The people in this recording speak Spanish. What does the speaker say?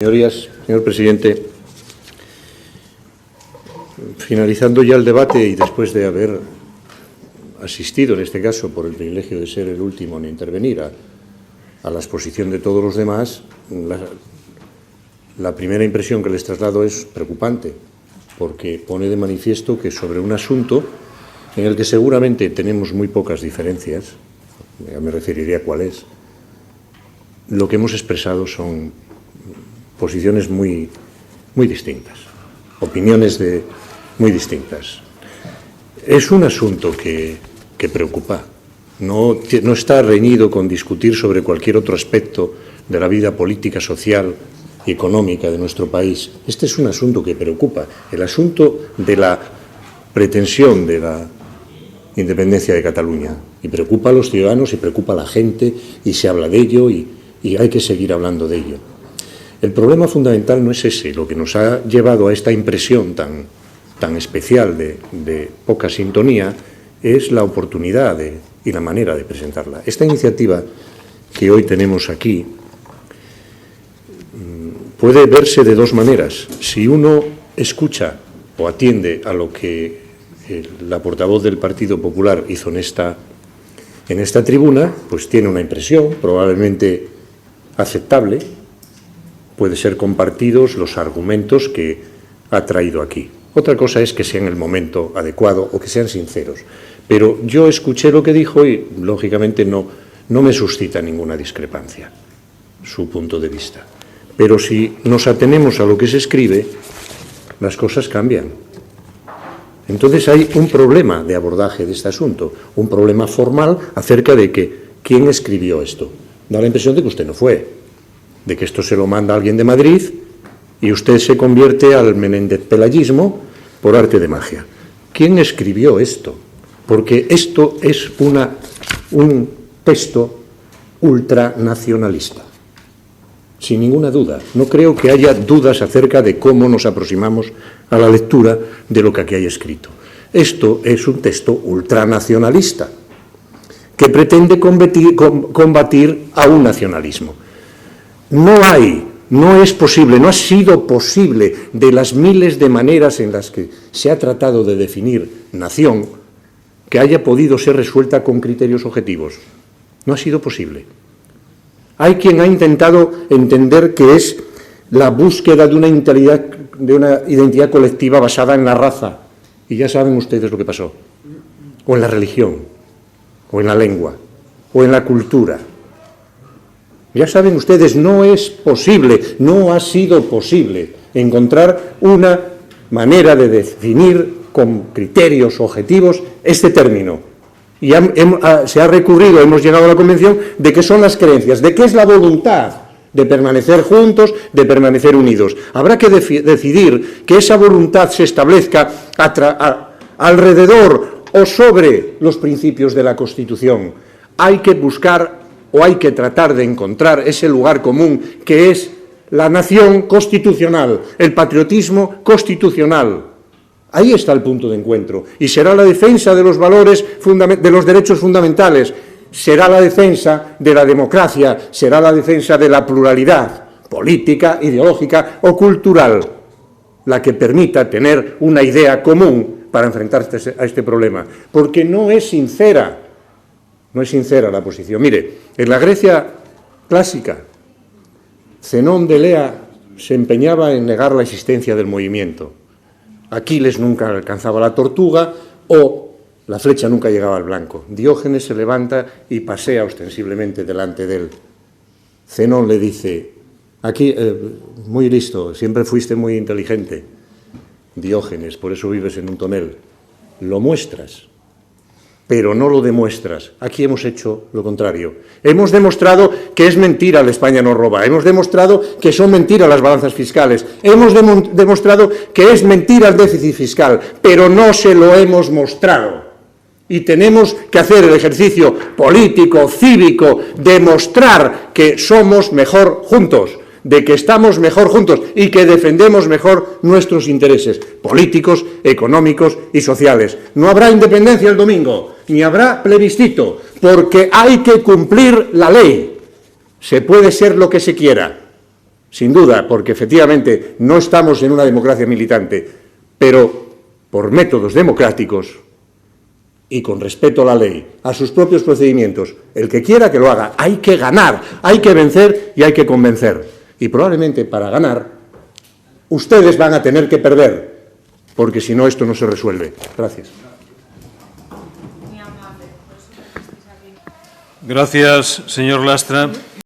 Señorías, señor presidente, finalizando ya el debate y después de haber asistido, en este caso, por el privilegio de ser el último en intervenir a la exposición de todos los demás, la primera impresión que les traslado es preocupante, porque pone de manifiesto que sobre un asunto en el que seguramente tenemos muy pocas diferencias, ya me referiría a cuál es, lo que hemos expresado son posiciones muy distintas, opiniones muy distintas. Es un asunto que preocupa. No está reñido con discutir sobre cualquier otro aspecto de la vida política, social y económica de nuestro país. Este es un asunto que preocupa, el asunto de la pretensión de la independencia de Cataluña. Y preocupa a los ciudadanos y preocupa a la gente y se habla de ello y hay que seguir hablando de ello. El problema fundamental no es ese, lo que nos ha llevado a esta impresión tan especial de poca sintonía es la oportunidad y la manera de presentarla. Esta iniciativa que hoy tenemos aquí puede verse de dos maneras. Si uno escucha o atiende a lo que la portavoz del Partido Popular hizo en esta tribuna, pues tiene una impresión probablemente aceptable. Puede ser compartidos los argumentos que ha traído aquí. Otra cosa es que sea en el momento adecuado o que sean sinceros. Pero yo escuché lo que dijo y, lógicamente, no me suscita ninguna discrepancia su punto de vista. Pero si nos atenemos a lo que se escribe, las cosas cambian. Entonces hay un problema de abordaje de este asunto, un problema formal acerca de quién escribió esto. Da la impresión de que usted no fue, de que esto se lo manda alguien de Madrid y usted se convierte al Menéndez-pelayismo por arte de magia. ¿Quién escribió esto? Porque esto es un texto ultranacionalista, sin ninguna duda. No creo que haya dudas acerca de cómo nos aproximamos a la lectura de lo que aquí hay escrito. Esto es un texto ultranacionalista que pretende combatir a un nacionalismo. No es posible, no ha sido posible, de las miles de maneras en las que se ha tratado de definir nación, que haya podido ser resuelta con criterios objetivos. No ha sido posible. Hay quien ha intentado entender que es la búsqueda de una identidad colectiva basada en la raza, y ya saben ustedes lo que pasó, o en la religión, o en la lengua, o en la cultura. Ya saben ustedes, no es posible, no ha sido posible encontrar una manera de definir con criterios objetivos este término. Y se ha recurrido, hemos llegado a la convención de que son las creencias, de que es la voluntad de permanecer juntos, de permanecer unidos. Habrá que decidir que esa voluntad se establezca alrededor o sobre los principios de la Constitución. Hay que buscar o hay que tratar de encontrar ese lugar común que es la nación constitucional, el patriotismo constitucional. Ahí está el punto de encuentro y será la defensa de los valores, de los derechos fundamentales, será la defensa de la democracia, será la defensa de la pluralidad política, ideológica o cultural, la que permita tener una idea común para enfrentarse a este problema, porque no es sincera la posición. Mire, en la Grecia clásica, Zenón de Elea se empeñaba en negar la existencia del movimiento. Aquiles nunca alcanzaba la tortuga o la flecha nunca llegaba al blanco. Diógenes se levanta y pasea ostensiblemente delante de él. Zenón le dice, aquí, muy listo, siempre fuiste muy inteligente. Diógenes, por eso vives en un tonel. Lo muestras, pero no lo demuestras. Aquí hemos hecho lo contrario. Hemos demostrado que es mentira la España no roba. Hemos demostrado que son mentiras las balanzas fiscales. Hemos demostrado que es mentira el déficit fiscal, pero no se lo hemos mostrado. Y tenemos que hacer el ejercicio político, cívico, demostrar que somos mejor juntos, de que estamos mejor juntos y que defendemos mejor nuestros intereses políticos, económicos y sociales. No habrá independencia el domingo, ni habrá plebiscito, porque hay que cumplir la ley. Se puede ser lo que se quiera, sin duda, porque efectivamente no estamos en una democracia militante, pero por métodos democráticos y con respeto a la ley, a sus propios procedimientos, el que quiera que lo haga. Hay que ganar, hay que vencer y hay que convencer. Y probablemente para ganar, ustedes van a tener que perder, porque si no esto no se resuelve. Gracias. Gracias, señor Lastra.